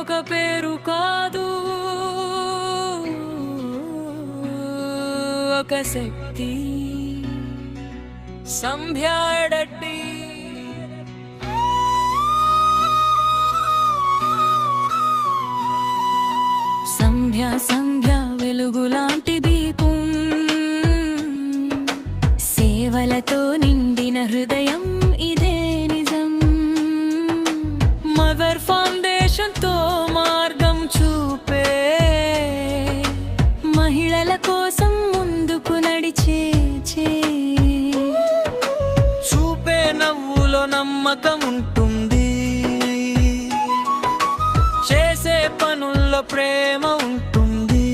ఒక పేరు కాదు, ఒక శక్తి. సంధ్యాడడ్డి సంధ్య వెలుగులాంటి దీపం, సేవలతో నిండిన హృదయం ఇదే నిజం. మదర్ ఫౌండేషన్ తో మార్గం చూపే, మహిళల కోసం ముందుకు నడిచే చూపే నవ్వులో నమ్మకం ఉంటుంది, చేసే పనుల్లో ప్రేమ ఉంటుంది.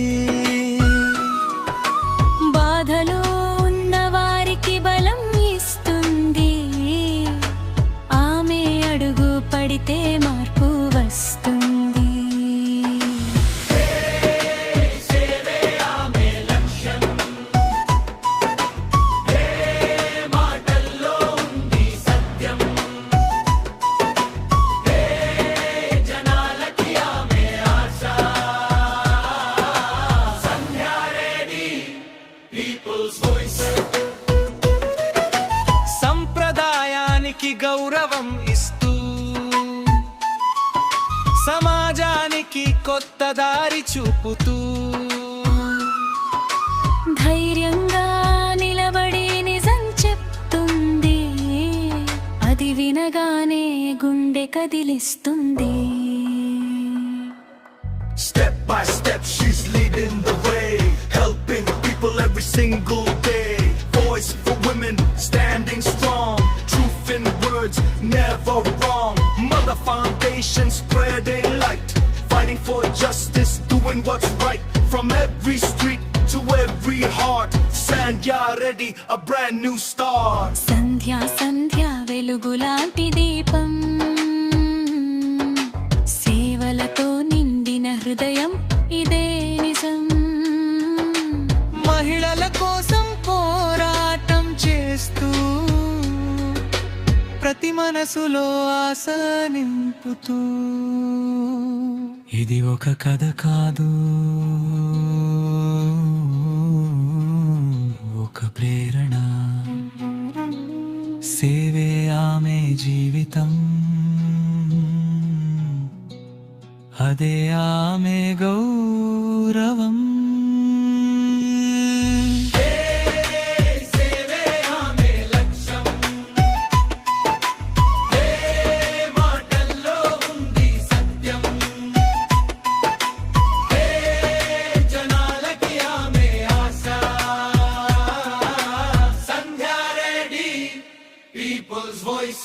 బాధలో ఉన్న వారికి బలం ఇస్తుంది, ఆమె అడుగు పడితే మార్పు వస్తుంది. సంప్రదాయానికి గౌరవం ఇస్తూ, సమాజానికి కొత్త దారి చూపుతూ, ధైర్యంగా నిలబడి నిజం చెప్తుంది, అది వినగానే గుండె కదిలిస్తుంది. Step by step she's leading the way, helping people every single day. Voice for women, standing strong, truth in words, never wrong. Mother Foundation spreading light, fighting for justice, doing what's right. From every street to every heart, Sandhya Reddy, a brand new start. సంధ్య వెలుగులాంటి దీపం, సేవలతో నిండిన హృదయం ఇదే నిజం. మహిళల కోసం పోరాటం చేస్తూ, ప్రతి మనసులో ఆశ నింపుతూ. ఇది ఒక కథ కాదు, ఒక ప్రేరణ. సేవే ఆమె జీవితం, అదే ఆమె గౌరవం. People's voice.